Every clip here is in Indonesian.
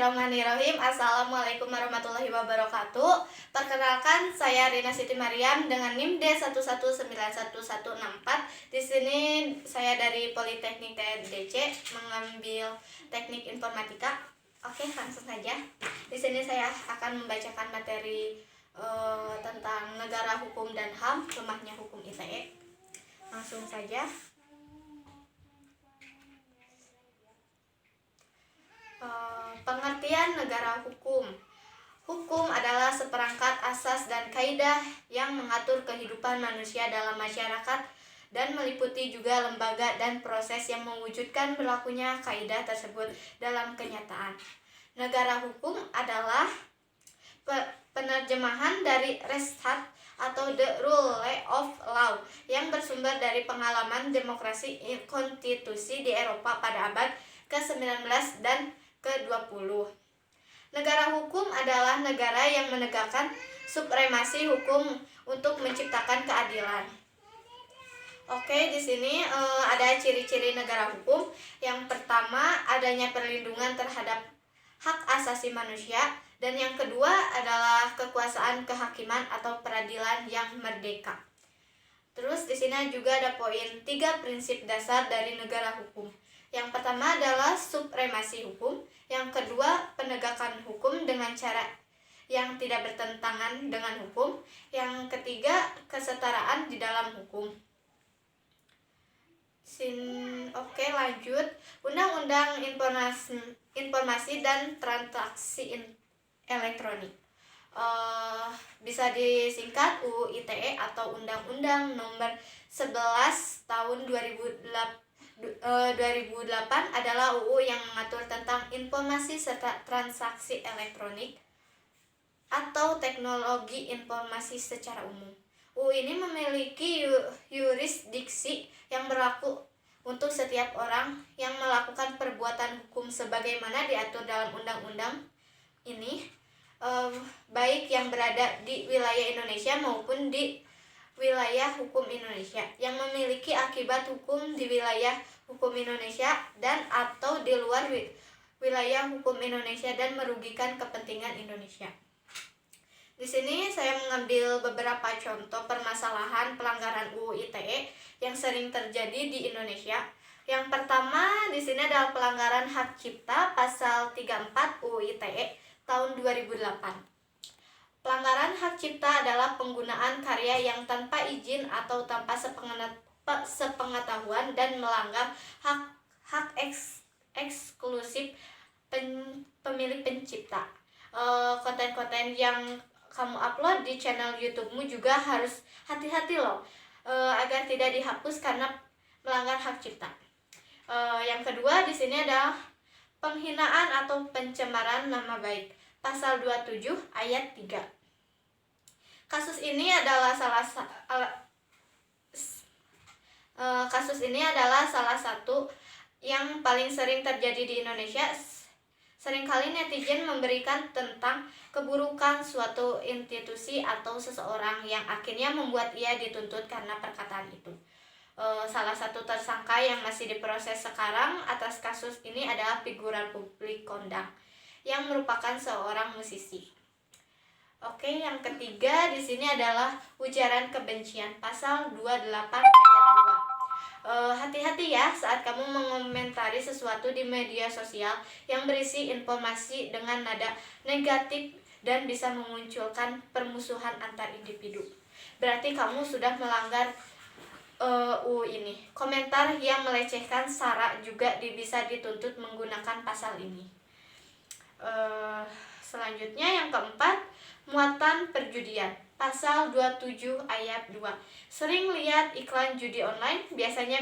Bismillahirrahmanirrahim. Assalamualaikum warahmatullahi wabarakatuh. Perkenalkan, saya Rina Siti Mariam dengan NIM D1191164. Di sini saya dari Politeknik TDC mengambil Teknik Informatika. Oke, langsung saja. Di sini saya akan membacakan materi tentang negara hukum dan HAM, lemahnya hukum ITE. Langsung saja. Pengertian negara hukum. Hukum adalah seperangkat asas dan kaidah yang mengatur kehidupan manusia dalam masyarakat dan meliputi juga lembaga dan proses yang mewujudkan berlakunya kaidah tersebut dalam kenyataan. Negara hukum adalah penerjemahan dari Rechtsstaat atau the rule of law yang bersumber dari pengalaman demokrasi konstitusi di Eropa pada abad ke-19 dan ke-20. Negara hukum adalah negara yang menegakkan supremasi hukum untuk menciptakan keadilan. Oke, di sini ada ciri-ciri negara hukum. Yang pertama, adanya perlindungan terhadap hak asasi manusia, dan yang kedua adalah kekuasaan kehakiman atau peradilan yang merdeka. Terus di sini juga ada poin 3 prinsip dasar dari negara hukum. Yang pertama adalah supremasi hukum, yang kedua penegakan hukum dengan cara yang tidak bertentangan dengan hukum, yang ketiga kesetaraan di dalam hukum. Oke, lanjut. Undang-Undang Informasi dan Transaksi Elektronik. Bisa disingkat UU ITE atau Undang-Undang Nomor 11 Tahun 2008 adalah UU yang mengatur tentang informasi serta transaksi elektronik atau teknologi informasi secara umum. UU ini memiliki yurisdiksi yang berlaku untuk setiap orang yang melakukan perbuatan hukum sebagaimana diatur dalam undang-undang ini, baik yang berada di wilayah Indonesia maupun di wilayah hukum Indonesia, yang memiliki akibat hukum di wilayah hukum Indonesia dan atau di luar wilayah hukum Indonesia dan merugikan kepentingan Indonesia. Di sini saya mengambil beberapa contoh permasalahan pelanggaran UU ITE yang sering terjadi di Indonesia. Yang pertama di sini adalah pelanggaran hak cipta pasal 34 UU ITE tahun 2008. Pelanggaran hak cipta adalah penggunaan karya yang tanpa izin atau tanpa sepengetahuan dan melanggar hak eksklusif pemilik pencipta. Konten-konten yang kamu upload di channel YouTube-mu juga harus hati-hati loh, agar tidak dihapus karena melanggar hak cipta. Yang kedua di sini adalah penghinaan atau pencemaran nama baik. Pasal 27 ayat 3. Kasus ini adalah salah satu yang paling sering terjadi di Indonesia. Seringkali netizen memberikan tentang keburukan suatu institusi atau seseorang yang akhirnya membuat ia dituntut karena perkataan itu. Salah satu tersangka yang masih diproses sekarang atas kasus ini adalah figuran publik kondang yang merupakan seorang musisi. Oke, yang ketiga di sini adalah ujaran kebencian pasal 28 ayat 2. Hati-hati ya saat kamu mengomentari sesuatu di media sosial yang berisi informasi dengan nada negatif dan bisa memunculkan permusuhan antar individu. Berarti kamu sudah melanggar UU ini. Komentar yang melecehkan SARA juga bisa dituntut menggunakan pasal ini. Selanjutnya yang keempat, muatan perjudian pasal 27 ayat 2. Sering lihat iklan judi online? Biasanya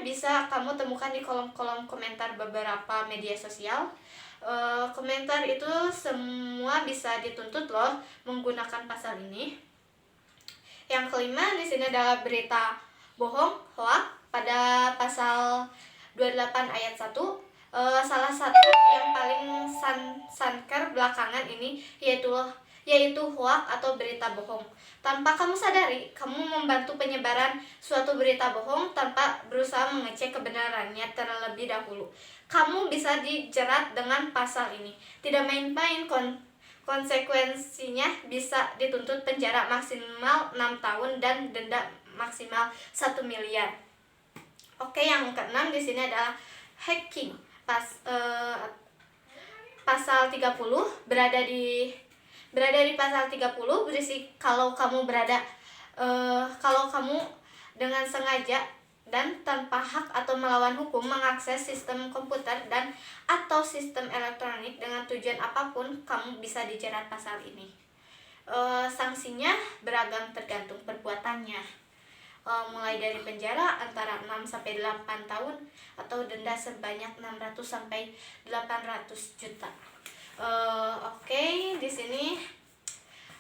bisa kamu temukan di kolom-kolom komentar beberapa media sosial. Komentar itu semua bisa dituntut loh menggunakan pasal ini. Yang kelima di sini adalah berita bohong, hoax pada pasal 28 ayat 1. Salah satu yang paling santer belakangan ini yaitu hoax atau berita bohong. Tanpa kamu sadari, kamu membantu penyebaran suatu berita bohong tanpa berusaha mengecek kebenarannya terlebih dahulu. kamu bisa dijerat dengan pasal ini. Tidak main-main, konsekuensinya bisa dituntut penjara maksimal 6 tahun dan denda maksimal 1 miliar. Oke, yang keenam di sini adalah hacking. Pasal 30 berada di pasal 30 berisi kalau kamu dengan sengaja dan tanpa hak atau melawan hukum mengakses sistem komputer dan atau sistem elektronik dengan tujuan apapun, kamu bisa dijerat pasal ini. Sanksinya beragam tergantung perbuatannya, mulai dari penjara antara 6 sampai 8 tahun atau denda sebanyak 600 sampai 800 juta. Oke, di sini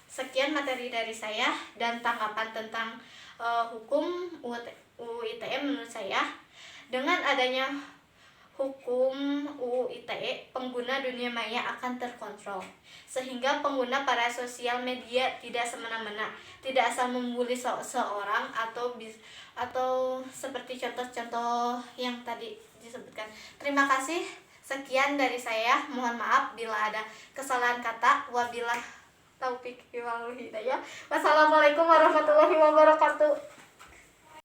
sekian materi dari saya dan tanggapan tentang hukum UU ITE. Menurut saya, dengan adanya hukum UU ITE, pengguna dunia maya akan terkontrol, sehingga pengguna para sosial media tidak semena-mena, tidak asal membuli seorang atau seperti contoh-contoh yang tadi disebutkan. Terima kasih. Sekian dari saya. Mohon maaf bila ada kesalahan kata. Wabillahi taufiq wal hidayah. Wassalamualaikum warahmatullahi wabarakatuh.